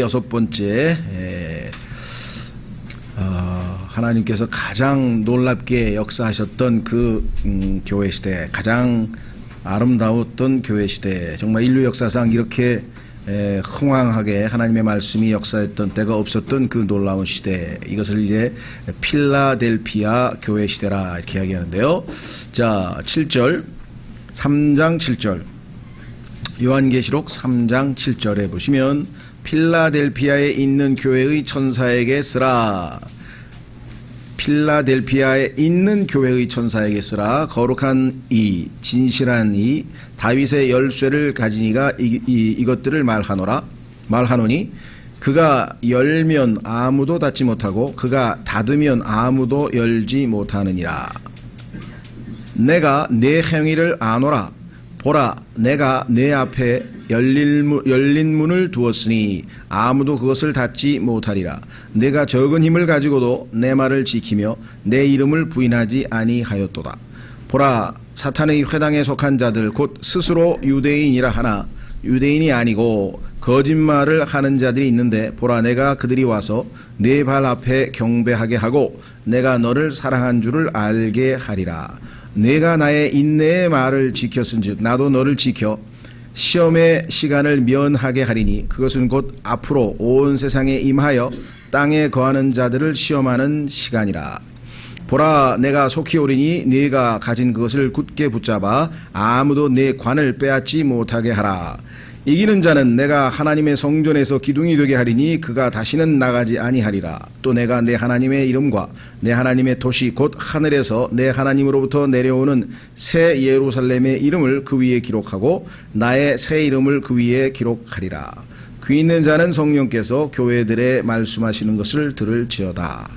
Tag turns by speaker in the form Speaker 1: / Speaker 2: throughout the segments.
Speaker 1: 6번째 하나님께서 가장 놀랍게 역사하셨던 그 교회 시대, 가장 아름다웠던 교회 시대, 정말 인류 역사상 이렇게 흥왕하게 하나님의 말씀이 역사했던 때가 없었던 그 놀라운 시대, 이것을 이제 필라델피아 교회 시대라 이렇게 이야기하는데요. 자, 7절, 3장 7절, 요한계시록 3장 7절에 보시면 필라델피아에 있는 교회의 천사에게 쓰라. 필라델피아에 있는 교회의 천사에게 쓰라. 거룩한 이, 진실한 이, 다윗의 열쇠를 가진 이가 이것들을 말하노니 그가 열면 아무도 닫지 못하고 그가 닫으면 아무도 열지 못하느니라. 내가 내 행위를 아노라. 보라, 내가 내 앞에 열린 문을 두었으니 아무도 그것을 닫지 못하리라. 내가 적은 힘을 가지고도 내 말을 지키며 내 이름을 부인하지 아니하였도다. 보라, 사탄의 회당에 속한 자들 곧 스스로 유대인이라 하나 유대인이 아니고 거짓말을 하는 자들이 있는데, 보라, 내가 그들이 와서 내 발 앞에 경배하게 하고 내가 너를 사랑한 줄을 알게 하리라. 내가 나의 인내의 말을 지켰은즉 나도 너를 지켜 시험의 시간을 면하게 하리니 그것은 곧 앞으로 온 세상에 임하여 땅에 거하는 자들을 시험하는 시간이라. 보라, 내가 속히 오리니 네가 가진 그것을 굳게 붙잡아 아무도 네 관을 빼앗지 못하게 하라. 이기는 자는 내가 하나님의 성전에서 기둥이 되게 하리니 그가 다시는 나가지 아니하리라. 또 내가 내 하나님의 이름과 내 하나님의 도시 곧 하늘에서 내 하나님으로부터 내려오는 새 예루살렘의 이름을 그 위에 기록하고 나의 새 이름을 그 위에 기록하리라. 귀 있는 자는 성령께서 교회들에 말씀하시는 것을 들을지어다.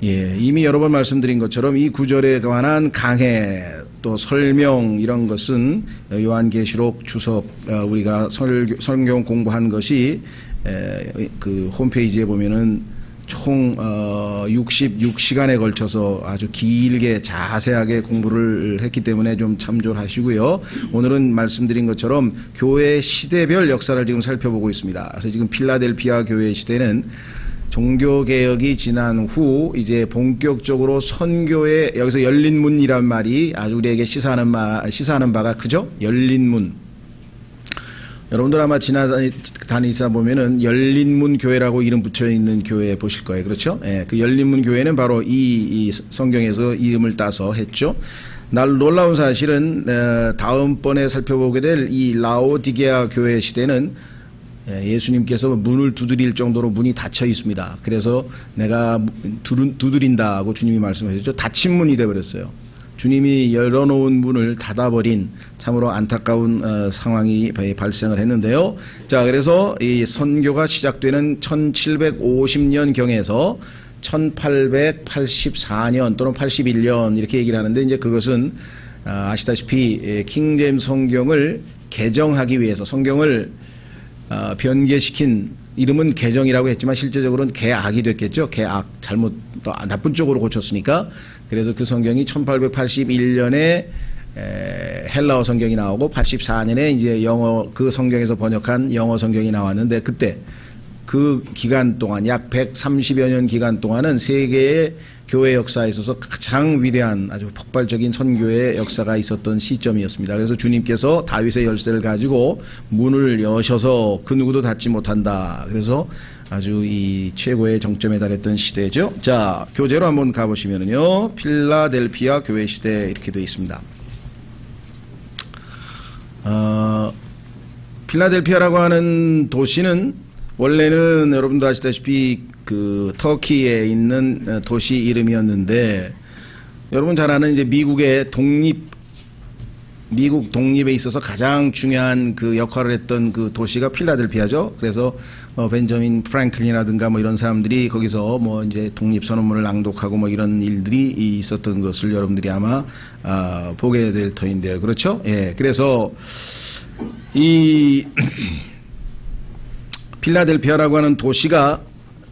Speaker 1: 예, 이미 여러 번 말씀드린 것처럼 이 구절에 관한 강해 또 설명 이런 것은 요한계시록 주석 우리가 성경 공부한 것이 그 홈페이지에 보면은 총 66시간에 걸쳐서 아주 길게 자세하게 공부를 했기 때문에 좀 참조를 하시고요. 오늘은 말씀드린 것처럼 교회 시대별 역사를 지금 살펴보고 있습니다. 그래서 지금 필라델피아 교회 시대는 종교개혁이 지난 후 이제 본격적으로 선교에, 여기서 열린 문이란 말이 아주 우리에게 시사하는 바가 크죠? 열린 문. 여러분들 아마 지나다니사 보면은 열린 문 교회라고 이름 붙여 있는 교회 보실 거예요. 그렇죠? 예, 그 열린 문 교회는 바로 이 성경에서 이름을 따서 했죠. 놀라운 사실은 다음번에 살펴보게 될 이 라오디게아 교회 시대는 예수님께서 문을 두드릴 정도로 문이 닫혀 있습니다. 그래서 내가 두드린다고 주님이 말씀하셨죠. 닫힌 문이 되어버렸어요. 주님이 열어놓은 문을 닫아버린 참으로 안타까운 상황이 발생을 했는데요. 자, 그래서 이 선교가 시작되는 1750년경에서 1884년 또는 81년 이렇게 얘기를 하는데, 이제 그것은 아시다시피 킹제임스 성경을 개정하기 위해서 성경을 변개시킨, 이름은 개정이라고 했지만 실제적으로는 개악이 됐겠죠. 개악, 잘못, 나쁜 쪽으로 고쳤으니까. 그래서 그 성경이 1881년에 헬라어 성경이 나오고 84년에 이제 영어, 그 성경에서 번역한 영어 성경이 나왔는데, 그때 그 기간 동안 약 130여 년 기간 동안은 세계의 교회 역사에 있어서 가장 위대한 아주 폭발적인 선교의 역사가 있었던 시점이었습니다. 그래서 주님께서 다윗의 열쇠를 가지고 문을 여셔서 그 누구도 닫지 못한다. 그래서 아주 이 최고의 정점에 달했던 시대죠. 자, 교재로 한번 가보시면은요, 필라델피아 교회 시대 이렇게 되어 있습니다. 필라델피아라고 하는 도시는 원래는 여러분도 아시다시피 그 터키에 있는 도시 이름이었는데, 여러분 잘 아는 이제 미국 독립에 있어서 가장 중요한 그 역할을 했던 그 도시가 필라델피아죠. 그래서 벤저민 프랭클린이라든가 뭐 이런 사람들이 거기서 뭐 이제 독립선언문을 낭독하고 뭐 이런 일들이 있었던 것을 여러분들이 아마 보게 될 터인데요. 그렇죠? 예. 그래서 이 필라델피아라고 하는 도시가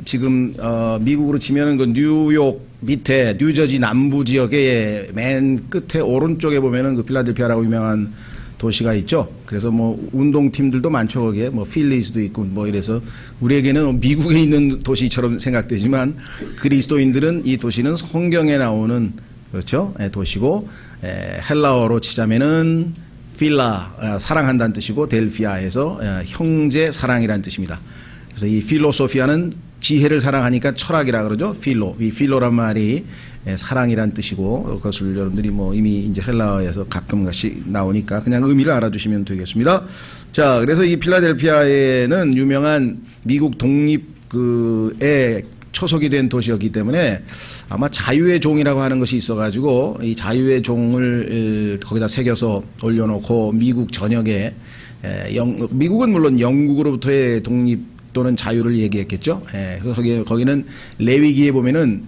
Speaker 1: 지금 미국으로 치면은 그 뉴욕 밑에 뉴저지 남부 지역의 맨 끝에 오른쪽에 보면은 그 필라델피아라고 유명한 도시가 있죠. 그래서 뭐 운동팀들도 많죠. 거기에 뭐 필리스도 있고 뭐 이래서 우리에게는 미국에 있는 도시처럼 생각되지만 그리스도인들은 이 도시는 성경에 나오는 그렇죠. 도시고 헬라어로 치자면은 필라 사랑한다는 뜻이고 델피아에서 형제 사랑이라는 뜻입니다. 그래서 이 필로소피아는 지혜를 사랑하니까 철학이라 그러죠. 이 필로란 말이 사랑이란 뜻이고 그것을 여러분들이 뭐 이미 이제 헬라어에서 가끔가씩 나오니까 그냥 의미를 알아두시면 되겠습니다. 자, 그래서 이 필라델피아에는 유명한 미국 독립의 초석이 된 도시였기 때문에 아마 자유의 종이라고 하는 것이 있어가지고 이 자유의 종을 거기다 새겨서 올려놓고 미국 전역에 미국은 물론 영국으로부터의 독립 또는 자유를 얘기했겠죠. 그래서 거기는 레위기에 보면은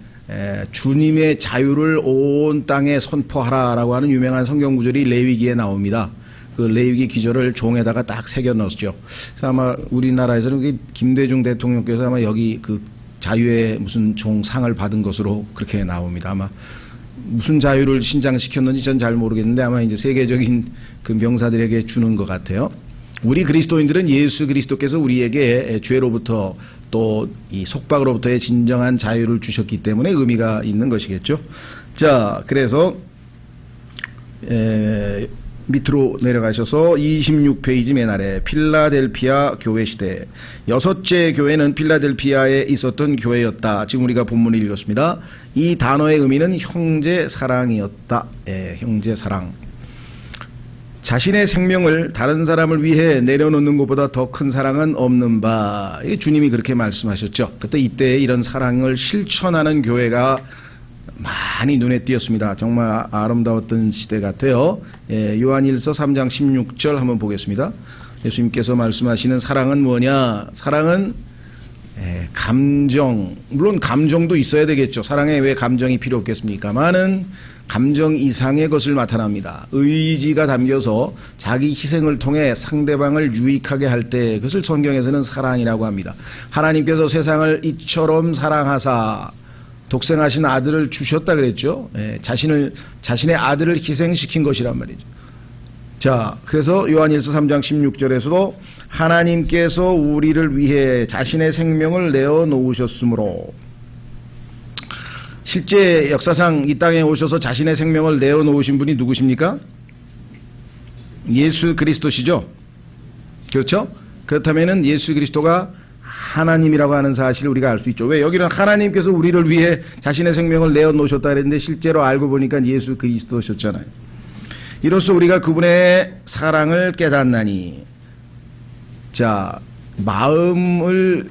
Speaker 1: 주님의 자유를 온 땅에 선포하라라고 하는 유명한 성경 구절이 레위기에 나옵니다. 그 레위기 기절을 종에다가 딱 새겨 넣었죠. 그래서 아마 우리나라에서는 김대중 대통령께서 아마 여기 그 자유의 무슨 종상을 받은 것으로 그렇게 나옵니다. 아마 무슨 자유를 신장시켰는지 전 잘 모르겠는데 아마 이제 세계적인 그 명사들에게 주는 것 같아요. 우리 그리스도인들은 예수 그리스도께서 우리에게 죄로부터 또 이 속박으로부터의 진정한 자유를 주셨기 때문에 의미가 있는 것이겠죠. 자, 그래서 밑으로 내려가셔서 26페이지 맨 아래 필라델피아 교회 시대 여섯째 교회는 필라델피아에 있었던 교회였다. 지금 우리가 본문을 읽었습니다. 이 단어의 의미는 형제 사랑이었다. 형제 사랑. 자신의 생명을 다른 사람을 위해 내려놓는 것보다 더 큰 사랑은 없는 바. 주님이 그렇게 말씀하셨죠. 그때 이때 이런 사랑을 실천하는 교회가 많이 눈에 띄었습니다. 정말 아름다웠던 시대 같아요. 요한일서 3장 16절 한번 보겠습니다. 예수님께서 말씀하시는 사랑은 뭐냐? 사랑은 감정, 물론 감정도 있어야 되겠죠. 사랑에 왜 감정이 필요 없겠습니까만은 감정 이상의 것을 나타납니다. 의지가 담겨서 자기 희생을 통해 상대방을 유익하게 할 때 그것을 성경에서는 사랑이라고 합니다. 하나님께서 세상을 이처럼 사랑하사 독생하신 아들을 주셨다 그랬죠. 자신의 아들을 희생시킨 것이란 말이죠. 자, 그래서 요한일서 3장 16절에서도 하나님께서 우리를 위해 자신의 생명을 내어 놓으셨으므로 실제 역사상 이 땅에 오셔서 자신의 생명을 내어 놓으신 분이 누구십니까? 예수 그리스도시죠. 그렇죠? 그렇다면은 예수 그리스도가 하나님이라고 하는 사실을 우리가 알 수 있죠. 왜? 여기는 하나님께서 우리를 위해 자신의 생명을 내어 놓으셨다 그랬는데 실제로 알고 보니까 예수 그리스도셨잖아요. 이로써 우리가 그분의 사랑을 깨닫나니. 자, 마음으로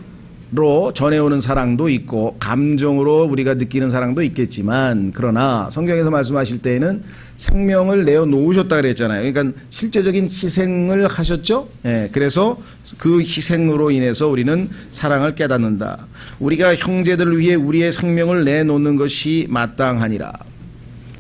Speaker 1: 전해오는 사랑도 있고 감정으로 우리가 느끼는 사랑도 있겠지만 그러나 성경에서 말씀하실 때에는 생명을 내어 놓으셨다 그랬잖아요. 그러니까 실제적인 희생을 하셨죠. 그래서 그 희생으로 인해서 우리는 사랑을 깨닫는다. 우리가 형제들을 위해 우리의 생명을 내놓는 것이 마땅하니라.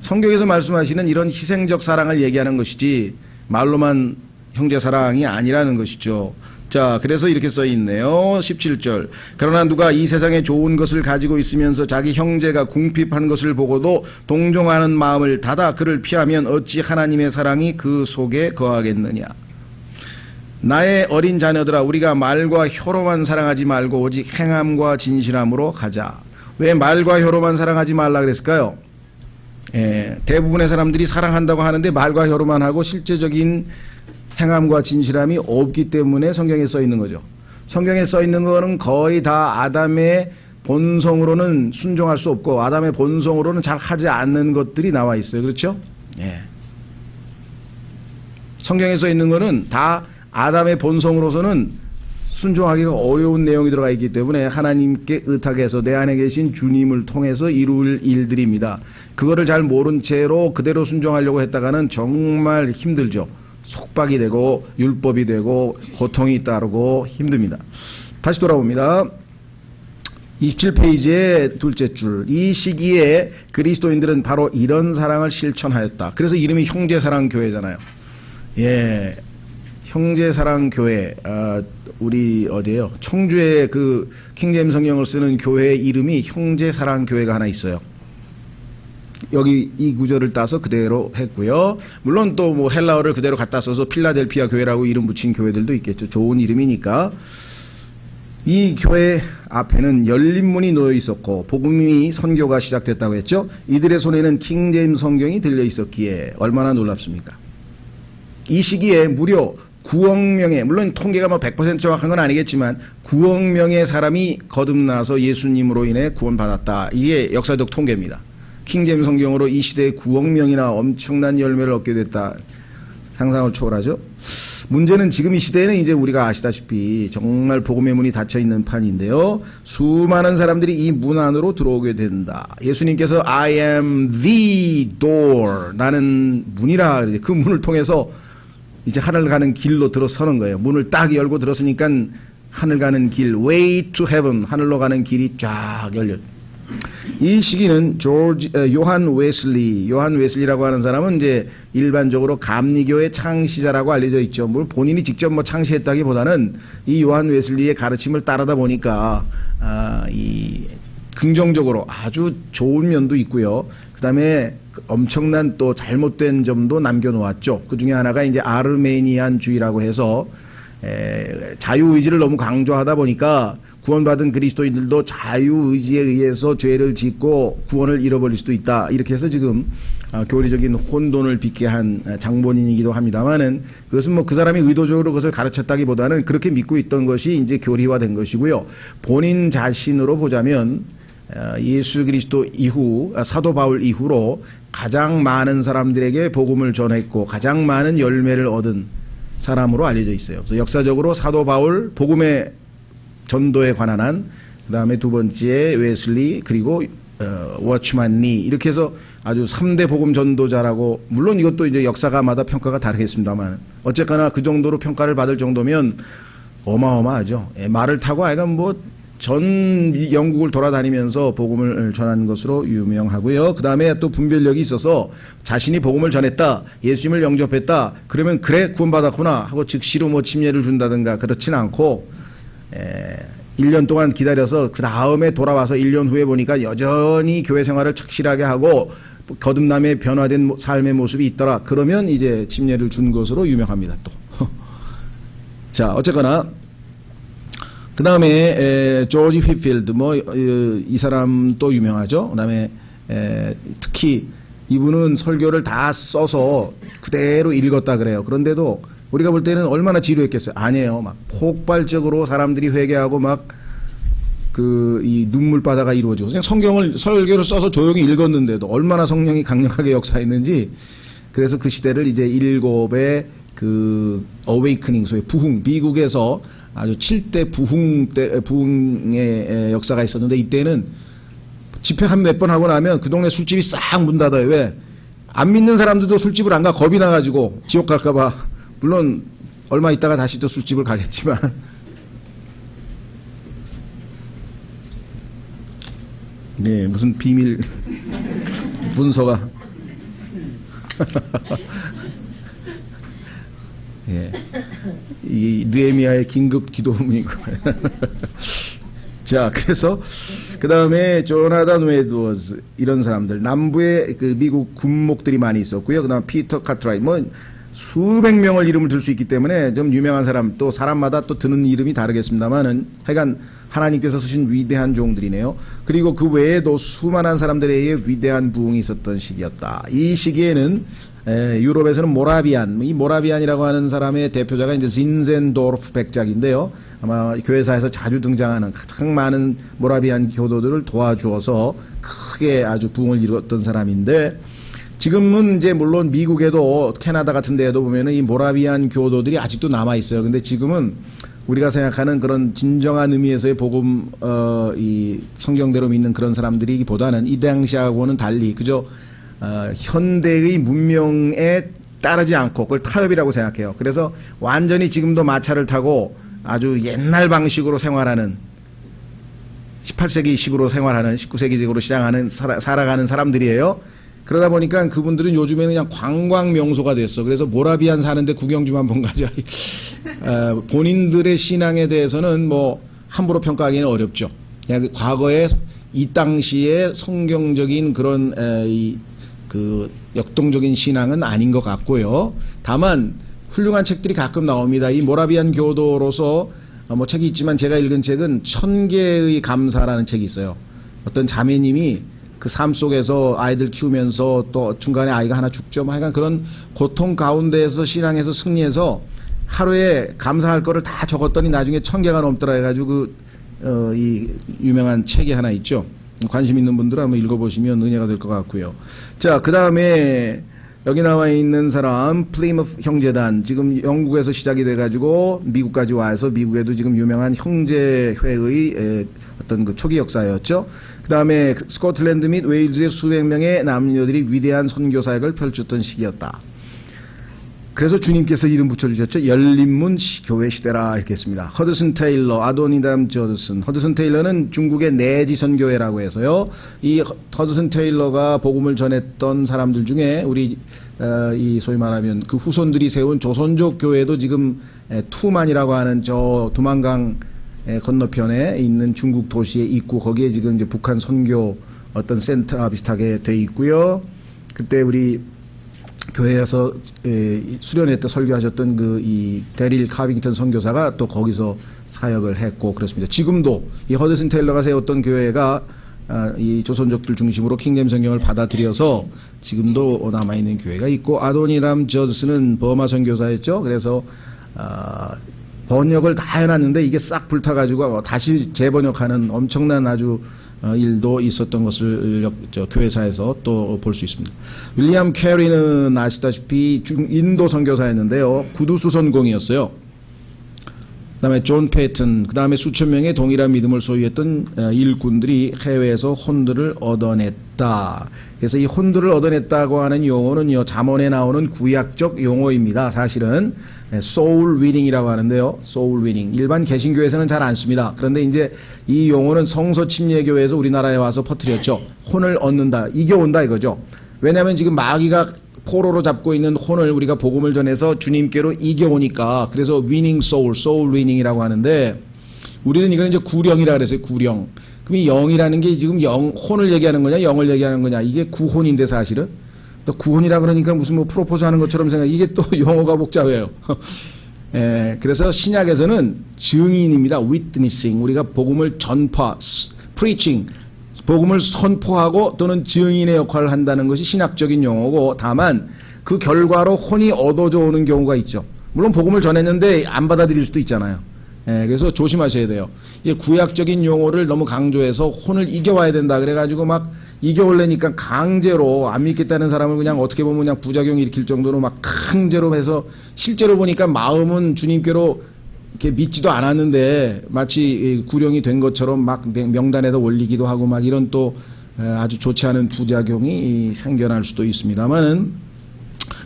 Speaker 1: 성경에서 말씀하시는 이런 희생적 사랑을 얘기하는 것이지 말로만 형제 사랑이 아니라는 것이죠. 자, 그래서 이렇게 써 있네요. 17절. 그러나 누가 이 세상에 좋은 것을 가지고 있으면서 자기 형제가 궁핍한 것을 보고도 동정하는 마음을 닫아 그를 피하면 어찌 하나님의 사랑이 그 속에 거하겠느냐. 나의 어린 자녀들아, 우리가 말과 혀로만 사랑하지 말고 오직 행함과 진실함으로 가자. 왜 말과 혀로만 사랑하지 말라 그랬을까요? 대부분의 사람들이 사랑한다고 하는데 말과 혀로만 하고 실제적인 행함과 진실함이 없기 때문에 성경에 써 있는 거죠. 성경에 써 있는 거는 거의 다 아담의 본성으로는 순종할 수 없고 아담의 본성으로는 잘 하지 않는 것들이 나와 있어요. 그렇죠? 성경에 써 있는 거는 다 아담의 본성으로서는 순종하기가 어려운 내용이 들어가 있기 때문에 하나님께 의탁해서 내 안에 계신 주님을 통해서 이룰 일들입니다. 그거를 잘 모른 채로 그대로 순종하려고 했다가는 정말 힘들죠. 속박이 되고 율법이 되고 고통이 따르고 힘듭니다. 다시 돌아옵니다. 27페이지의 둘째 줄. 이 시기에 그리스도인들은 바로 이런 사랑을 실천하였다. 그래서 이름이 형제사랑교회잖아요. 형제사랑교회. 우리 어디에요? 청주에 그 킹제임스 성경을 쓰는 교회의 이름이 형제사랑교회가 하나 있어요. 여기 이 구절을 따서 그대로 했고요. 물론 또 뭐 헬라어를 그대로 갖다 써서 필라델피아 교회라고 이름 붙인 교회들도 있겠죠. 좋은 이름이니까. 이 교회 앞에는 열린 문이 놓여 있었고 복음이 선교가 시작됐다고 했죠. 이들의 손에는 킹제임스 성경이 들려 있었기에 얼마나 놀랍습니까? 이 시기에 무려 9억 명의, 물론 통계가 뭐 100% 정확한 건 아니겠지만 9억 명의 사람이 거듭나서 예수님으로 인해 구원받았다. 이게 역사적 통계입니다. 킹제임스 성경으로 이 시대에 9억 명이나 엄청난 열매를 얻게 됐다. 상상을 초월하죠. 문제는 지금 이 시대에는 이제 우리가 아시다시피 정말 복음의 문이 닫혀 있는 판인데요. 수많은 사람들이 이 문 안으로 들어오게 된다. 예수님께서 I am the door, 나는 문이라, 그 문을 통해서 이제 하늘 가는 길로 들어서는 거예요. 문을 딱 열고 들었으니까 하늘 가는 길, way to heaven, 하늘로 가는 길이 쫙 열려. 이 시기는 요한 웨슬리라고 하는 사람은 이제 일반적으로 감리교의 창시자라고 알려져 있죠. 뭐 본인이 직접 뭐 창시했다기보다는 이 요한 웨슬리의 가르침을 따르다 보니까 이 긍정적으로 아주 좋은 면도 있고요. 그다음에 엄청난 또 잘못된 점도 남겨놓았죠. 그 중에 하나가 이제 아르메니안주의라고 해서 자유의지를 너무 강조하다 보니까 구원받은 그리스도인들도 자유의지에 의해서 죄를 짓고 구원을 잃어버릴 수도 있다. 이렇게 해서 지금 교리적인 혼돈을 빚게 한 장본인이기도 합니다만은 그것은 뭐 그 사람이 의도적으로 그것을 가르쳤다기보다는 그렇게 믿고 있던 것이 이제 교리화된 것이고요. 본인 자신으로 보자면 예수 그리스도 이후, 사도 바울 이후로 가장 많은 사람들에게 복음을 전했고 가장 많은 열매를 얻은 사람으로 알려져 있어요. 그래서 역사적으로 사도 바울, 복음의 전도에 관한 한, 그 다음에 두 번째 웨슬리, 그리고 워치만 리, 이렇게 해서 아주 3대 복음 전도자라고, 물론 이것도 이제 역사가마다 평가가 다르겠습니다만 어쨌거나 그 정도로 평가를 받을 정도면 어마어마하죠. 말을 타고 아이가 뭐 전 영국을 돌아다니면서 복음을 전한 것으로 유명하고요. 그 다음에 또 분별력이 있어서 자신이 복음을 전했다, 예수님을 영접했다, 그러면 그래 구원받았구나 하고 즉시로 뭐 침례를 준다든가 그렇진 않고 1년 동안 기다려서 그 다음에 돌아와서 1년 후에 보니까 여전히 교회 생활을 착실하게 하고 거듭남의 변화된 삶의 모습이 있더라. 그러면 이제 침례를 준 것으로 유명합니다. 또. 자, 어쨌거나 그 다음에 조지 휘필드, 뭐 이 사람 또 유명하죠. 그 다음에 특히 이분은 설교를 다 써서 그대로 읽었다 그래요. 그런데도 우리가 볼 때는 얼마나 지루했겠어요. 아니에요. 막 폭발적으로 사람들이 회개하고 막 이 눈물바다가 이루어지고, 그냥 설교를 써서 조용히 읽었는데도 얼마나 성령이 강력하게 역사했는지. 그래서 그 시대를 이제 일곱의 그 어웨이크닝, 소위 부흥, 미국에서 아주 7대 부흥의 역사가 있었는데, 이때는 집회 한 몇 번 하고 나면 그 동네 술집이 싹 문 닫아요. 왜? 안 믿는 사람들도 술집을 안 가. 겁이 나가지고 지옥 갈까봐. 물론 얼마 있다가 다시 또 술집을 가겠지만. 네, 무슨 비밀 문서가. 예, 이 느헤미야의 긴급 기도문이고. 자, 그래서 그 다음에 조나단 웨드워즈, 이런 사람들, 남부에 그 미국 군목들이 많이 있었고요. 그 다음 피터 카트라이트, 뭐 수백 명을 이름을 들 수 있기 때문에 좀 유명한 사람, 또 사람마다 또 드는 이름이 다르겠습니다만은 하여간 하나님께서 쓰신 위대한 종들이네요. 그리고 그 외에도 수많은 사람들에 의해 위대한 부흥이 있었던 시기였다. 이 시기에는 유럽에서는 모라비안, 이 모라비안이라고 하는 사람의 대표자가 이제 진센도르프 백작인데요. 아마 교회사에서 자주 등장하는 가장 많은 모라비안 교도들을 도와주어서 크게 아주 부흥을 이루었던 사람인데, 지금은 이제 물론 미국에도 캐나다 같은 데에도 보면은 이 모라비안 교도들이 아직도 남아 있어요. 근데 지금은 우리가 생각하는 그런 진정한 의미에서의 복음, 이 성경대로 믿는 그런 사람들이기보다는 이 당시하고는 달리 그저 현대의 문명에 따르지 않고 그걸 타협이라고 생각해요. 그래서 완전히 지금도 마차를 타고 아주 옛날 방식으로 생활하는, 18세기식으로 생활하는, 19세기적으로 살아가는 사람들이에요. 그러다 보니까 그분들은 요즘에는 그냥 관광 명소가 됐어. 그래서 모라비안 사는데 구경 좀 한번 가자. 본인들의 신앙에 대해서는 뭐 함부로 평가하기는 어렵죠. 그냥 과거에 이 당시에 성경적인 그런 이 그 역동적인 신앙은 아닌 것 같고요. 다만 훌륭한 책들이 가끔 나옵니다. 이 모라비안 교도로서 뭐 책이 있지만 제가 읽은 책은 1000개의 감사라는 책이 있어요. 어떤 자매님이 그 삶 속에서 아이들 키우면서 또 중간에 아이가 하나 죽죠. 뭐 하여간 그런 고통 가운데에서 신앙에서 승리해서 하루에 감사할 거를 다 적었더니 나중에 1000개가 넘더라 해가지고 이 유명한 책이 하나 있죠. 관심 있는 분들은 한번 읽어보시면 은혜가 될 것 같고요. 자, 그 다음에 여기 나와 있는 사람 플리머스 형제단, 지금 영국에서 시작이 돼가지고 미국까지 와서 미국에도 지금 유명한 형제회의 어떤 그 초기 역사였죠. 그 다음에 스코틀랜드 및 웨일즈의 수백 명의 남녀들이 위대한 선교사역을 펼쳤던 시기였다. 그래서 주님께서 이름 붙여주셨죠. 열린문 교회 시대라 이렇게 했습니다. 허드슨 테일러, 아도니담 저드슨. 허드슨 테일러는 중국의 내지 선교회라고 해서요. 이 허드슨 테일러가 복음을 전했던 사람들 중에 우리 이 소위 말하면 그 후손들이 세운 조선족 교회도 지금 투만이라고 하는 저 두만강 건너편에 있는 중국 도시에 있고 거기에 지금 이제 북한 선교 어떤 센터 비슷하게 돼 있고요. 그때 우리 교회에서 수련회 때 설교하셨던 그 이 데릴 카빙턴 선교사가 또 거기서 사역을 했고 그렇습니다. 지금도 이 허드슨 테일러가 세웠던 교회가 이 조선족들 중심으로 킹제임 성경을 받아들여서 지금도 남아있는 교회가 있고, 아도니람 저드스는 버마 선교사였죠. 그래서 번역을 다 해놨는데 이게 싹 불타가지고 다시 재번역하는 엄청난 아주 일도 있었던 것을 교회사에서 또 볼 수 있습니다. 윌리엄 캐리는 아시다시피 인도 선교사였는데요. 구두수선공이었어요. 그 다음에 존 페이튼, 그 다음에 수천 명의 동일한 믿음을 소유했던 일꾼들이 해외에서 혼들을 얻어냈다. 그래서 이 혼들을 얻어냈다고 하는 용어는요, 잠언에 나오는 구약적 용어입니다. 사실은 소울 위닝이라고 하는데요. 소울 위닝. 일반 개신교에서는 잘 안 씁니다. 그런데 이제 이 용어는 성서 침례교회에서 우리나라에 와서 퍼뜨렸죠. 혼을 얻는다, 이겨온다 이거죠. 왜냐하면 지금 마귀가 포로로 잡고 있는 혼을 우리가 복음을 전해서 주님께로 이겨오니까, 그래서 위닝 소울, 소울 위닝이라고 하는데, 우리는 이거는 이제 구령이라 그랬어요. 구령. 그럼 이 영이라는 게 지금 혼을 얘기하는 거냐, 영을 얘기하는 거냐, 이게 구혼인데 사실은. 또 구혼이라 그러니까 무슨 뭐 프로포즈 하는 것처럼 생각, 이게 또 용어가 복잡해요. 그래서 신약에서는 증인입니다. witnessing. 우리가 복음을 전파, preaching. 복음을 선포하고 또는 증인의 역할을 한다는 것이 신학적인 용어고, 다만 그 결과로 혼이 얻어져 오는 경우가 있죠. 물론 복음을 전했는데 안 받아들일 수도 있잖아요. 그래서 조심하셔야 돼요. 이 구약적인 용어를 너무 강조해서 혼을 이겨와야 된다 그래가지고 막 이겨올래니까 강제로 안 믿겠다는 사람을 그냥 어떻게 보면 그냥 부작용 일으킬 정도로 막 강제로 해서, 실제로 보니까 마음은 주님께로 이렇게 믿지도 않았는데 마치 구령이 된 것처럼 막 명단에다 올리기도 하고 막 이런 또 아주 좋지 않은 부작용이 생겨날 수도 있습니다만은,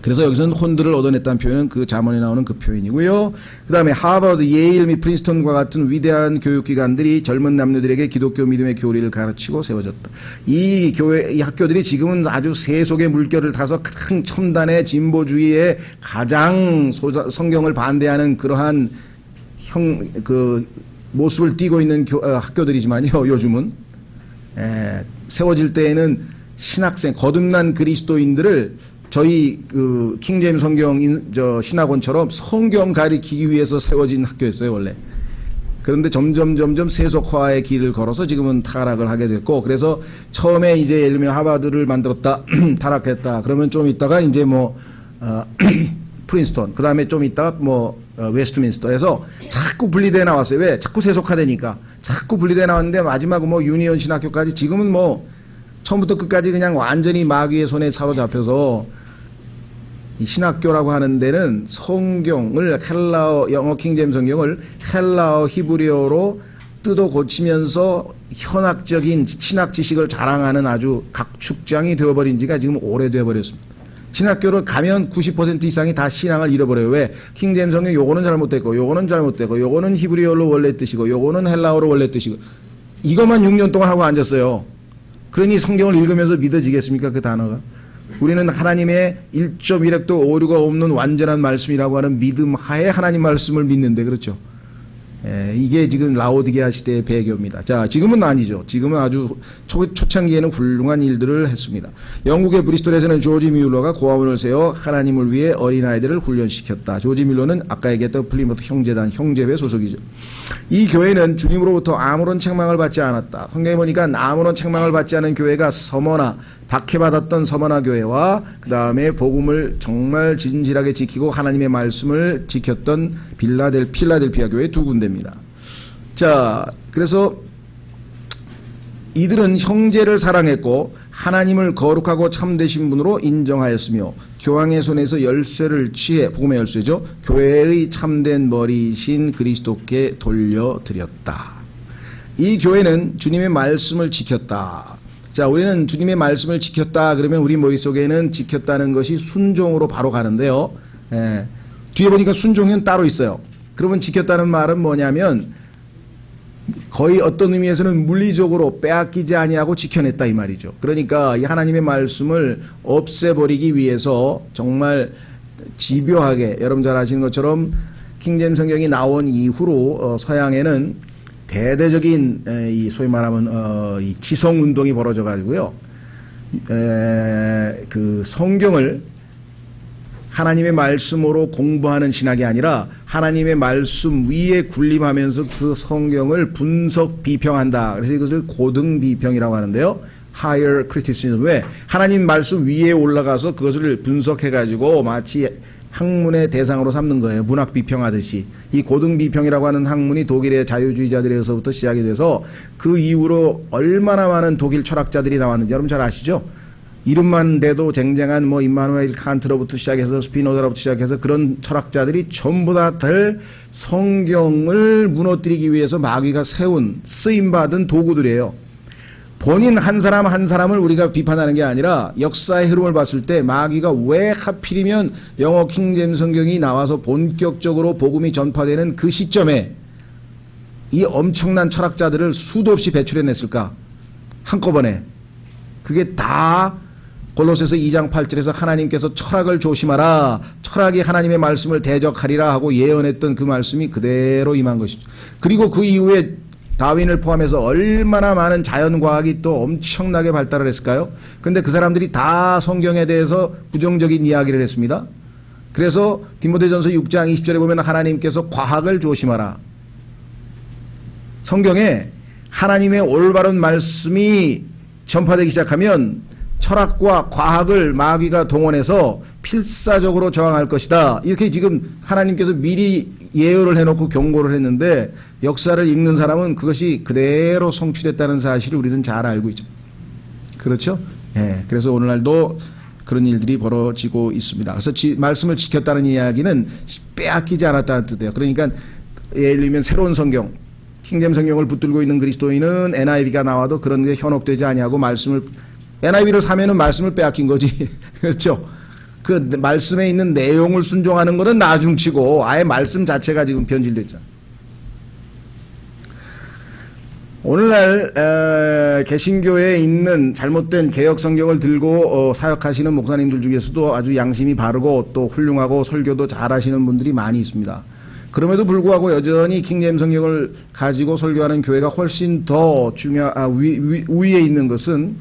Speaker 1: 그래서 여기서는 혼들을 얻어냈다는 표현은 그 잠언에 나오는 그 표현이고요. 그 다음에 하버드, 예일 및 프린스턴과 같은 위대한 교육기관들이 젊은 남녀들에게 기독교 믿음의 교리를 가르치고 세워졌다. 이 이 학교들이 지금은 아주 세속의 물결을 타서 큰 첨단의 진보주의의 가장 성경을 반대하는 그러한 모습을 띠고 있는 학교들이지만요, 요즘은 세워질 때에는 신학생, 거듭난 그리스도인들을 저희 그 킹제임 성경 신학원처럼 성경 가리키기 위해서 세워진 학교였어요, 원래. 그런데 점점 세속화의 길을 걸어서 지금은 타락을 하게 됐고, 그래서 처음에 이제 예를 들면 하버드를 만들었다, 타락했다. 그러면 좀 있다가 이제 뭐 프린스턴, 그 다음에 좀 있다가 뭐 웨스트민스터에서 자꾸 분리돼 나왔어요. 왜? 자꾸 세속화되니까. 자꾸 분리돼 나왔는데 마지막 뭐 유니온 신학교까지 지금은 뭐 처음부터 끝까지 그냥 완전히 마귀의 손에 사로잡혀서, 이 신학교라고 하는 데는 성경을 영어 킹제임 성경을 헬라어 히브리어로 뜯어 고치면서 현학적인 신학 지식을 자랑하는 아주 각축장이 되어버린 지가 지금 오래되어 버렸습니다. 신학교를 가면 90% 이상이 다 신앙을 잃어버려요. 왜? 킹제임 성경 요거는 잘못됐고, 요거는 잘못됐고, 요거는 히브리어로 원래 뜻이고, 요거는 헬라어로 원래 뜻이고, 이것만 6년 동안 하고 앉았어요. 그러니 성경을 읽으면서 믿어지겠습니까, 그 단어가? 우리는 하나님의 1.1획도 오류가 없는 완전한 말씀이라고 하는 믿음 하에 하나님 말씀을 믿는데, 그렇죠? 이게 지금 라오디게아 시대의 배경입니다. 자, 지금은 아니죠. 지금은 아주 초창기에는 훌륭한 일들을 했습니다. 영국의 브리스톨에서는 조지 뮬러가 고아원을 세워 하나님을 위해 어린아이들을 훈련시켰다. 조지 뮬러는 아까 얘기했던 플리머스 형제단 형제회 소속이죠. 이 교회는 주님으로부터 아무런 책망을 받지 않았다. 성경에 보니까 아무런 책망을 받지 않은 교회가 서머나, 박해받았던 서머나 교회와 그 다음에 복음을 정말 진실하게 지키고 하나님의 말씀을 지켰던 필라델피아 교회 두 군데입니다. 자, 그래서 이들은 형제를 사랑했고 하나님을 거룩하고 참되신 분으로 인정하였으며 교황의 손에서 열쇠를 취해, 복음의 열쇠죠, 교회의 참된 머리이신 그리스도께 돌려드렸다. 이 교회는 주님의 말씀을 지켰다. 자, 우리는 주님의 말씀을 지켰다 그러면 우리 머릿속에는 지켰다는 것이 순종으로 바로 가는데요. 뒤에 보니까 순종은 따로 있어요. 그러면 지켰다는 말은 뭐냐면 거의 어떤 의미에서는 물리적으로 빼앗기지 아니하고 지켜냈다 이 말이죠. 그러니까 이 하나님의 말씀을 없애버리기 위해서 정말 집요하게, 여러분 잘 아시는 것처럼 킹제임스 성경이 나온 이후로 서양에는 대대적인 이 소위 말하면 이 지성 운동이 벌어져 가지고요. 그 성경을 하나님의 말씀으로 공부하는 신학이 아니라 하나님의 말씀 위에 군림하면서 그 성경을 분석 비평한다. 그래서 이것을 고등 비평이라고 하는데요. Higher Criticism. 왜? 하나님 말씀 위에 올라가서 그것을 분석해 가지고 마치 학문의 대상으로 삼는 거예요. 문학 비평하듯이. 이 고등 비평이라고 하는 학문이 독일의 자유주의자들에서부터 시작이 돼서 그 이후로 얼마나 많은 독일 철학자들이 나왔는지 여러분 잘 아시죠? 이름만 대도 쟁쟁한 뭐 임마누엘 칸트로부터 시작해서 스피노자로부터 시작해서 그런 철학자들이 전부 다 성경을 무너뜨리기 위해서 마귀가 세운 쓰임받은 도구들이에요. 본인 한 사람 한 사람을 우리가 비판하는 게 아니라 역사의 흐름을 봤을 때 마귀가 왜 하필이면 영어 킹제임스 성경이 나와서 본격적으로 복음이 전파되는 그 시점에 이 엄청난 철학자들을 수도 없이 배출해냈을까? 한꺼번에. 그게 다 골로새서 2장 8절에서 하나님께서 철학을 조심하라, 철학이 하나님의 말씀을 대적하리라 하고 예언했던 그 말씀이 그대로 임한 것이죠. 그리고 그 이후에 다윈을 포함해서 얼마나 많은 자연과학이 또 엄청나게 발달을 했을까요? 근데 그 사람들이 다 성경에 대해서 부정적인 이야기를 했습니다. 그래서 디모데전서 6장 20절에 보면 하나님께서 과학을 조심하라. 성경에 하나님의 올바른 말씀이 전파되기 시작하면 철학과 과학을 마귀가 동원해서 필사적으로 저항할 것이다. 이렇게 지금 하나님께서 미리 예언을 해놓고 경고를 했는데 역사를 읽는 사람은 그것이 그대로 성취됐다는 사실을 우리는 잘 알고 있죠. 그렇죠? 예. 그래서 오늘날도 그런 일들이 벌어지고 있습니다. 그래서 말씀을 지켰다는 이야기는 빼앗기지 않았다는 뜻이에요. 그러니까 예를 들면 새로운 성경, 킹제임스 성경을 붙들고 있는 그리스도인은 NIV가 나와도 그런 게 현혹되지 아니하고 말씀을, NIV를 사면은 말씀을 빼앗긴 거지. 그렇죠? 그 말씀에 있는 내용을 순종하는 것은 나중치고 아예 말씀 자체가 지금 변질됐잖아. 오늘날 개신교에 있는 잘못된 개혁 성경을 들고 사역하시는 목사님들 중에서도 아주 양심이 바르고 또 훌륭하고 설교도 잘하시는 분들이 많이 있습니다. 그럼에도 불구하고 여전히 킹제임스 성경을 가지고 설교하는 교회가 훨씬 더 위에 있는 것은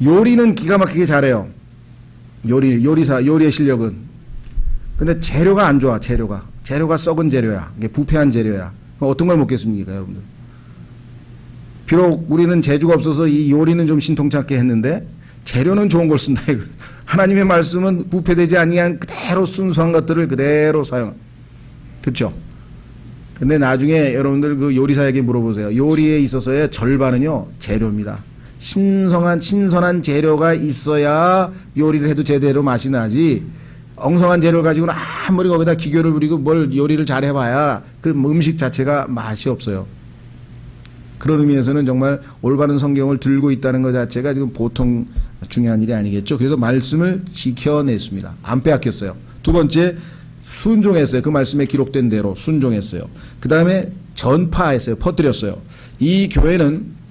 Speaker 1: 요리는 기가 막히게 잘해요. 요리의 실력은. 근데 재료가 안 좋아, 재료가. 재료가 썩은 재료야. 이게 부패한 재료야. 어떤 걸 먹겠습니까, 여러분들? 비록 우리는 재주가 없어서 이 요리는 좀 신통찮게 했는데 재료는 좋은 걸 쓴다. 하나님의 말씀은 부패되지 아니한 그대로 순수한 것들을 그대로 사용. 그렇죠? 근데 나중에 여러분들 그 요리사에게 물어보세요. 요리에 있어서의 절반은요, 재료입니다. 신선한 재료가 있어야 요리를 해도 제대로 맛이 나지, 엉성한 재료를 가지고는 아무리 거기다 기교를 부리고 뭘 요리를 잘 해봐야 그 음식 자체가 맛이 없어요. 그런 의미에서는 정말 올바른 성경을 들고 있다는 것 자체가 지금 보통 중요한 일이 아니겠죠. 그래서 말씀을 지켜냈습니다. 안 빼앗겼어요. 두 번째, 순종했어요. 그 말씀에 기록된 대로 순종했어요. 그 다음에 전파했어요. 퍼뜨렸어요. 이 교회는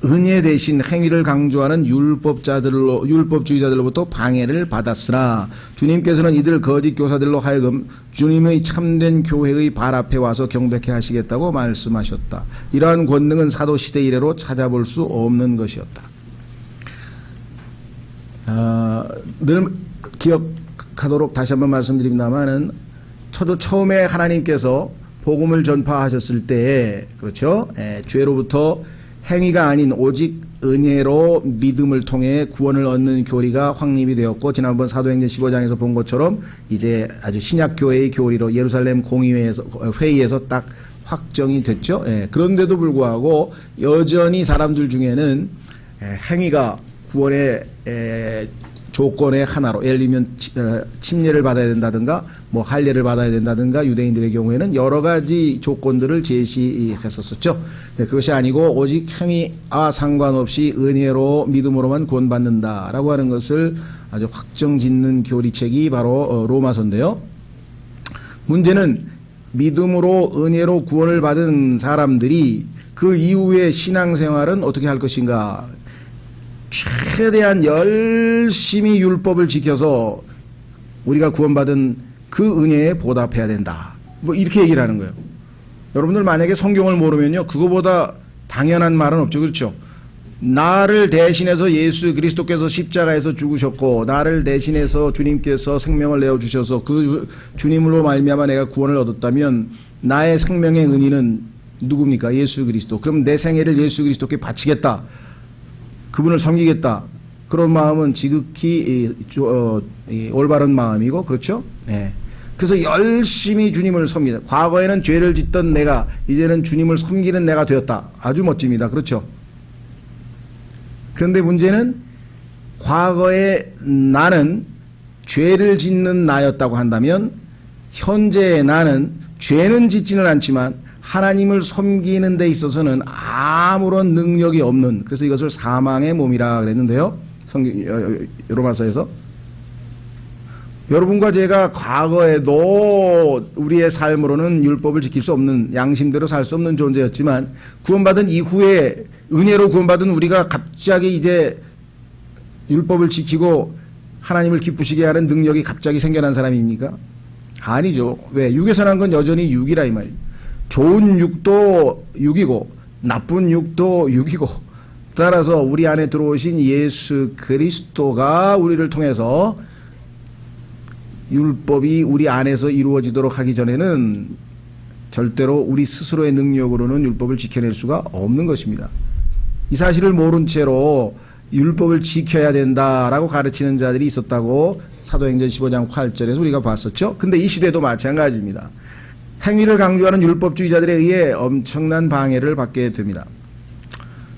Speaker 1: 은혜 대신 행위를 강조하는 율법주의자들로부터 방해를 받았으나 주님께서는 이들 거짓 교사들로 하여금 주님의 참된 교회의 발 앞에 와서 경배케 하시겠다고 말씀하셨다. 이러한 권능은 사도시대 이래로 찾아볼 수 없는 것이었다. 늘 기억하도록 다시 한번 말씀드립니다만은 처음에 하나님께서 복음을 전파하셨을 때에 그렇죠? 죄로부터 행위가 아닌 오직 은혜로 믿음을 통해 구원을 얻는 교리가 확립이 되었고, 지난번 사도행전 15장에서 본 것처럼 이제 아주 신약교회의 교리로 예루살렘 회의에서 딱 확정이 됐죠. 그런데도 불구하고 여전히 사람들 중에는 행위가 구원의 조건의 하나로, 예를 들면 침례를 받아야 된다든가 뭐 할례를 받아야 된다든가, 유대인들의 경우에는 여러 가지 조건들을 제시했었죠. 그것이 아니고 오직 행위와 상관없이 은혜로 믿음으로만 구원받는다라고 하는 것을 아주 확정짓는 교리책이 바로 로마서인데요. 문제는 믿음으로 은혜로 구원을 받은 사람들이 그 이후의 신앙생활은 어떻게 할 것인가. 최대한 열심히 율법을 지켜서 우리가 구원받은 그 은혜에 보답해야 된다. 뭐 이렇게 얘기를 하는 거예요. 여러분들 만약에 성경을 모르면요, 그거보다 당연한 말은 없죠. 그렇죠? 나를 대신해서 예수 그리스도께서 십자가에서 죽으셨고, 나를 대신해서 주님께서 생명을 내어주셔서 그 주님으로 말미암아 내가 구원을 얻었다면 나의 생명의 은인은 누굽니까? 예수 그리스도. 그럼 내 생애를 예수 그리스도께 바치겠다, 그분을 섬기겠다, 그런 마음은 지극히 올바른 마음이고, 그렇죠? 네. 그래서 열심히 주님을 섬기다. 과거에는 죄를 짓던 내가 이제는 주님을 섬기는 내가 되었다. 아주 멋집니다. 그렇죠? 그런데 문제는 과거에 나는 죄를 짓는 나였다고 한다면 현재의 나는 죄는 짓지는 않지만 하나님을 섬기는 데 있어서는 아무런 능력이 없는, 그래서 이것을 사망의 몸이라 그랬는데요. 로마서에서. 여러분과 제가 과거에도 우리의 삶으로는 율법을 지킬 수 없는, 양심대로 살 수 없는 존재였지만 구원받은 이후에 은혜로 구원받은 우리가 갑자기 이제 율법을 지키고 하나님을 기쁘시게 하는 능력이 갑자기 생겨난 사람입니까? 아니죠. 왜? 육에서 난 건 여전히 육이라 이 말이에요. 좋은 육도 육이고 나쁜 육도 육이고, 따라서 우리 안에 들어오신 예수 그리스도가 우리를 통해서 율법이 우리 안에서 이루어지도록 하기 전에는 절대로 우리 스스로의 능력으로는 율법을 지켜낼 수가 없는 것입니다. 이 사실을 모른 채로 율법을 지켜야 된다라고 가르치는 자들이 있었다고 사도행전 15장 8절에서 우리가 봤었죠. 근데 이 시대도 마찬가지입니다. 행위를 강조하는 율법주의자들에 의해 엄청난 방해를 받게 됩니다.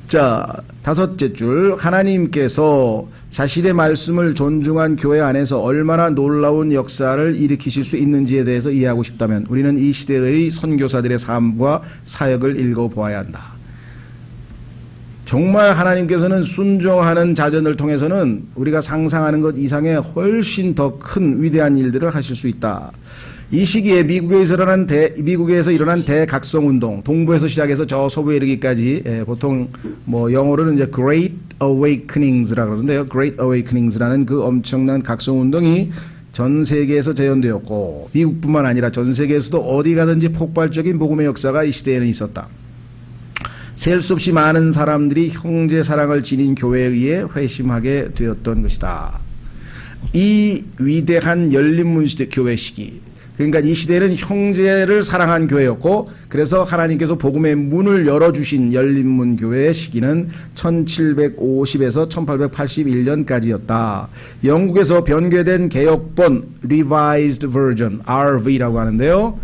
Speaker 1: 자, 다섯째 줄, 하나님께서 자신의 말씀을 존중한 교회 안에서 얼마나 놀라운 역사를 일으키실 수 있는지에 대해서 이해하고 싶다면 우리는 이 시대의 선교사들의 삶과 사역을 읽어보아야 한다. 정말 하나님께서는 순종하는 자전을 통해서는 우리가 상상하는 것 이상의 훨씬 더 큰 위대한 일들을 하실 수 있다. 이 시기에 미국에서 일어난 대각성운동, 동부에서 시작해서 저 서부에 이르기까지, 보통 뭐 영어로는 이제 Great Awakenings라고 그러는데요. Great Awakenings라는 그 엄청난 각성운동이 전 세계에서 재현되었고, 미국뿐만 아니라 전 세계에서도 어디 가든지 폭발적인 복음의 역사가 이 시대에는 있었다. 셀 수 없이 많은 사람들이 형제 사랑을 지닌 교회에 의해 회심하게 되었던 것이다. 이 위대한 열린문 시대 교회 시기, 그러니까 이 시대는 형제를 사랑한 교회였고, 그래서 하나님께서 복음의 문을 열어주신 열린문 교회의 시기는 1750에서 1881년까지였다. 영국에서 변개된 개역본 Revised Version, RV라고 하는데요.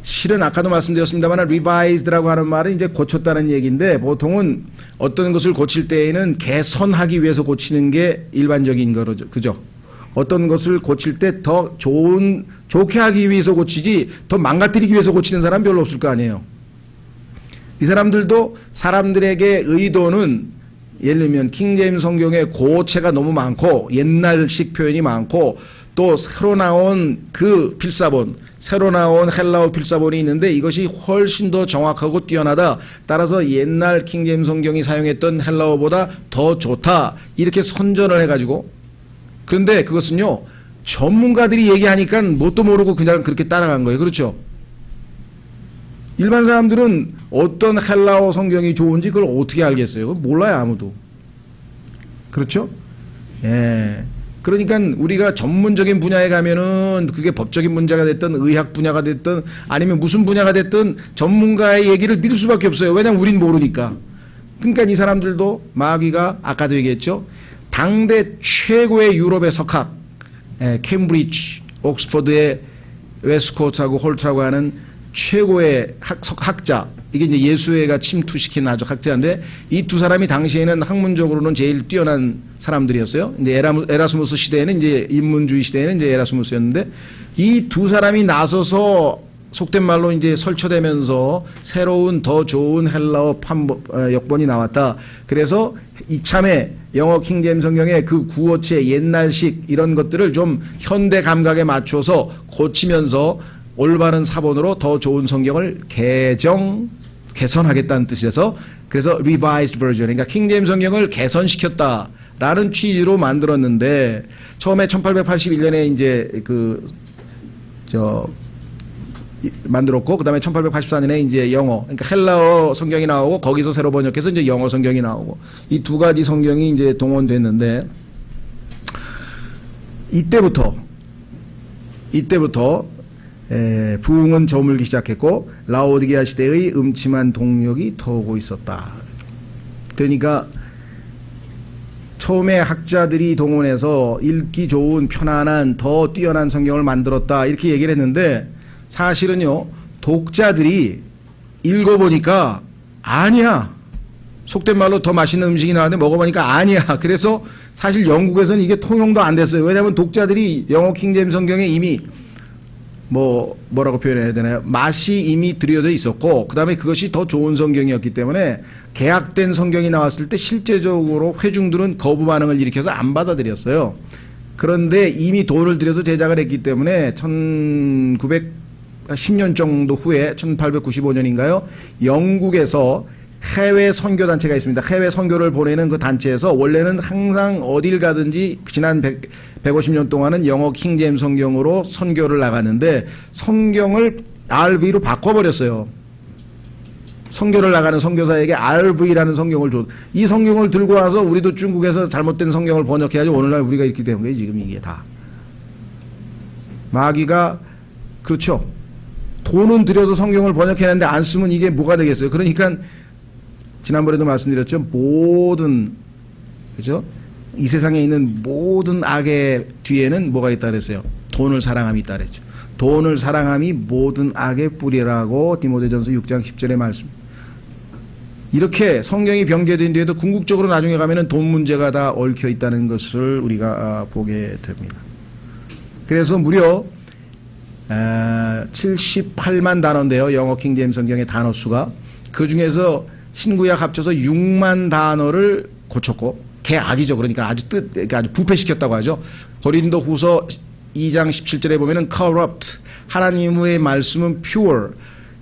Speaker 1: 실은 아까도 말씀드렸습니다만 Revised라고 하는 말은 이제 고쳤다는 얘기인데, 보통은 어떤 것을 고칠 때에는 개선하기 위해서 고치는 게 일반적인 거죠. 그죠? 어떤 것을 고칠 때 더 좋게 하기 위해서 고치지 더 망가뜨리기 위해서 고치는 사람 별로 없을 거 아니에요. 이 사람들도 사람들에게 의도는, 예를 들면 킹제임스 성경에 고체가 너무 많고 옛날식 표현이 많고 또 새로 나온 그 필사본, 새로 나온 헬라어 필사본이 있는데 이것이 훨씬 더 정확하고 뛰어나다. 따라서 옛날 킹제임스 성경이 사용했던 헬라어보다 더 좋다. 이렇게 선전을 해가지고, 그런데 그것은요 전문가들이 얘기하니까 뭣도 모르고 그냥 그렇게 따라간 거예요. 그렇죠? 일반 사람들은 어떤 헬라어 성경이 좋은지 그걸 어떻게 알겠어요? 그걸 몰라요, 아무도. 그렇죠? 예. 그러니까 우리가 전문적인 분야에 가면은 그게 법적인 문제가 됐든 의학 분야가 됐든 아니면 무슨 분야가 됐든 전문가의 얘기를 믿을 수밖에 없어요. 왜냐면 우린 모르니까. 그러니까 이 사람들도 마귀가 아까도 얘기했죠. 당대 최고의 유럽의 석학, 캠브리지, 옥스퍼드의 웨스코트하고 홀트라고 하는 최고의 학자, 이게 이제 예수회가 침투시킨 아주 학자인데 이 두 사람이 당시에는 학문적으로는 제일 뛰어난 사람들이었어요. 이제 에라스무스 시대에는 이제 인문주의 시대에는 이제 에라스무스였는데 이 두 사람이 나서서 속된 말로 이제 설쳐되면서 새로운 더 좋은 헬라어 역본이 나왔다. 그래서 이참에 영어 킹제임스 성경의 그 구어체 옛날식 이런 것들을 좀 현대 감각에 맞춰서 고치면서 올바른 사본으로 더 좋은 성경을 개선하겠다는 뜻에서 그래서 revised version, 그러니까 킹제임스 성경을 개선시켰다라는 취지로 만들었는데 처음에 1881년에 이제 만들었고 그다음에 1884년에 이제 영어, 그러니까 헬라어 성경이 나오고 거기서 새로 번역해서 이제 영어 성경이 나오고 이 두 가지 성경이 이제 동원됐는데 이때부터 부흥은 저물기 시작했고 라오디게아 시대의 음침한 동력이 터오고 있었다. 그러니까 처음에 학자들이 동원해서 읽기 좋은 편안한 더 뛰어난 성경을 만들었다 이렇게 얘기를 했는데 사실은요 독자들이 읽어보니까 아니야. 속된 말로 더 맛있는 음식이 나왔는데 먹어보니까 아니야. 그래서 사실 영국에서는 이게 통용도 안 됐어요. 왜냐하면 독자들이 영어 킹제임스 성경에 이미 뭐라고 표현해야 되나요? 맛이 이미 들여져 있었고 그 다음에 그것이 더 좋은 성경이었기 때문에 개약된 성경이 나왔을 때 실제적으로 회중들은 거부 반응을 일으켜서 안 받아들였어요. 그런데 이미 돈을 들여서 제작을 했기 때문에 1910년 정도 후에 1895년인가요? 영국에서 해외 선교단체가 있습니다. 해외 선교를 보내는 그 단체에서 원래는 항상 어딜 가든지 지난 150년 동안은 영어 킹제임스 성경으로 선교를 나갔는데 성경을 RV로 바꿔버렸어요. 선교를 나가는 선교사에게 RV라는 성경을 줘. 이 성경을 들고 와서 우리도 중국에서 잘못된 성경을 번역해야지 오늘날 우리가 있기 때문에 지금 이게 다. 마귀가 그렇죠. 돈은 들여서 성경을 번역해냈는데 안 쓰면 이게 뭐가 되겠어요. 그러니까 지난번에도 말씀드렸죠. 그죠? 이 세상에 있는 모든 악의 뒤에는 뭐가 있다 그랬어요? 돈을 사랑함이 있다 그랬죠. 돈을 사랑함이 모든 악의 뿌리라고 디모데전서 6장 10절의 말씀. 이렇게 성경이 변개된 뒤에도 궁극적으로 나중에 가면은 돈 문제가 다 얽혀 있다는 것을 우리가 보게 됩니다. 그래서 무려 78만 단어인데요. 영어 킹제임스 성경의 단어 수가. 그 중에서 신구약 합쳐서 6만 단어를 고쳤고 개악이죠. 그러니까 아주 부패시켰다고 하죠. 고린도 후서 2장 17절에 보면은 corrupt, 하나님의 말씀은 pure.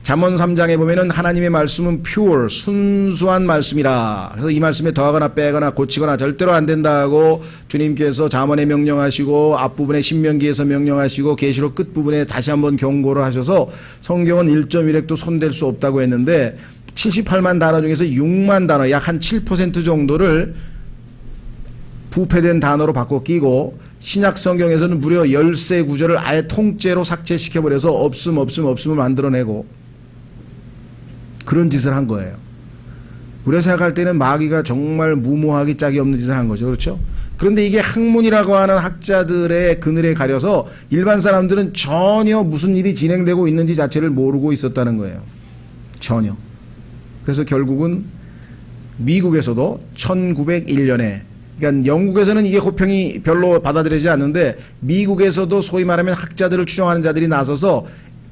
Speaker 1: 잠언 3장에 보면은 하나님의 말씀은 pure, 순수한 말씀이라. 그래서 이 말씀에 더하거나 빼거나 고치거나 절대로 안 된다고 주님께서 잠언에 명령하시고 앞부분에 신명기에서 명령하시고 계시록 끝부분에 다시 한번 경고를 하셔서 성경은 1.1획도 손댈 수 없다고 했는데 78만 단어 중에서 6만 단어, 약 한 7% 정도를 부패된 단어로 바꿔 끼고 신약 성경에서는 무려 13구절을 아예 통째로 삭제시켜버려서 없음을 만들어내고 그런 짓을 한 거예요. 우리가 생각할 때는 마귀가 정말 무모하기 짝이 없는 짓을 한 거죠. 그렇죠? 그런데 이게 학문이라고 하는 학자들의 그늘에 가려서 일반 사람들은 전혀 무슨 일이 진행되고 있는지 자체를 모르고 있었다는 거예요. 전혀. 그래서 결국은 미국에서도 1901년에 그러니까 영국에서는 이게 호평이 별로 받아들이지 않는데 미국에서도 소위 말하면 학자들을 추종하는 자들이 나서서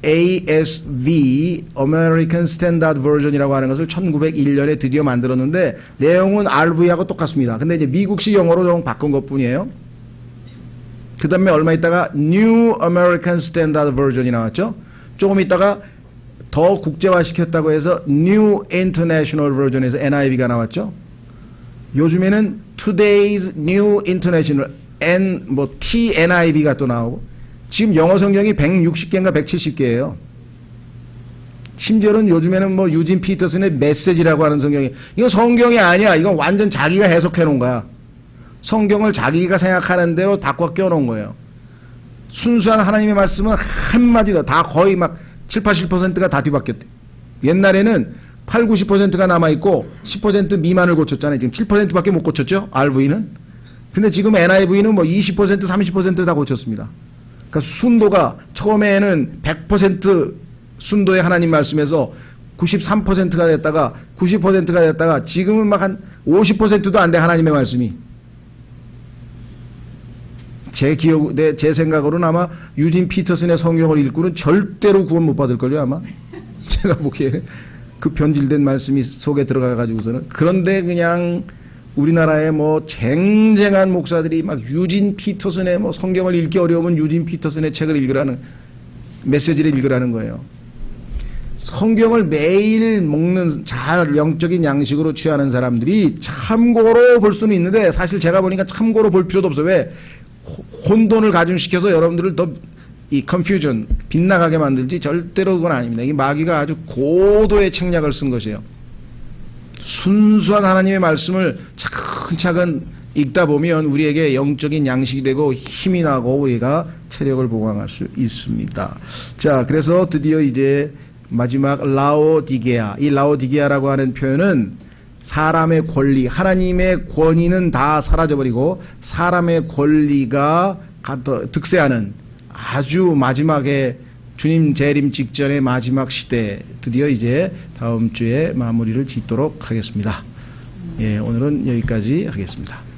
Speaker 1: ASV, American Standard Version이라고 하는 것을 1901년에 드디어 만들었는데 내용은 RV하고 똑같습니다. 근데 이제 미국식 영어로 좀 바꾼 것 뿐이에요. 그 다음에 얼마 있다가 New American Standard Version이 나왔죠. 조금 있다가 더 국제화시켰다고 해서 New International Version에서 NIV가 나왔죠. 요즘에는 Today's New International TNIV가 또 나오고 지금 영어 성경이 160개인가 170개예요. 심지어는 요즘에는 뭐 유진 피터슨의 메시지라고 하는 성경이 이거 성경이 아니야. 이건 완전 자기가 해석해 놓은 거야. 성경을 자기가 생각하는 대로 바꿔 껴놓은 거예요. 순수한 하나님의 말씀은 한마디도 다 거의 막 7, 80%가 다 뒤바뀌었대. 옛날에는 8, 90%가 남아있고 10% 미만을 고쳤잖아요. 지금 7%밖에 못 고쳤죠? RV는. 근데 지금 NIV는 뭐 20%, 30% 다 고쳤습니다. 그러니까 순도가 처음에는 100% 순도의 하나님 말씀에서 93%가 됐다가 90%가 됐다가 지금은 막 한 50%도 안 돼 하나님의 말씀이. 제 생각으로는 아마 유진 피터슨의 성경을 읽고는 절대로 구원 못 받을걸요 아마. 제가 보기에 그 변질된 말씀이 속에 들어가가지고서는. 그런데 그냥 우리나라의 뭐 쟁쟁한 목사들이 막 유진 피터슨의 뭐 성경을 읽기 어려우면 유진 피터슨의 책을 읽으라는 메시지를 읽으라는 거예요. 성경을 매일 먹는 잘 영적인 양식으로 취하는 사람들이 참고로 볼 수는 있는데 사실 제가 보니까 참고로 볼 필요도 없어요. 왜? 혼돈을 가중시켜서 여러분들을 더 이 컨퓨전 빗나가게 만들지 절대로 그건 아닙니다. 이 마귀가 아주 고도의 책략을 쓴 것이에요. 순수한 하나님의 말씀을 차근차근 읽다 보면 우리에게 영적인 양식이 되고 힘이 나고 우리가 체력을 보강할 수 있습니다. 자, 그래서 드디어 이제 마지막 라오디게아, 이 라오디게아라고 하는 표현은 사람의 권리, 하나님의 권위는 다 사라져버리고 사람의 권리가 득세하는 아주 마지막에 주님 재림 직전의 마지막 시대, 드디어 이제 다음 주에 마무리를 짓도록 하겠습니다. 예, 오늘은 여기까지 하겠습니다.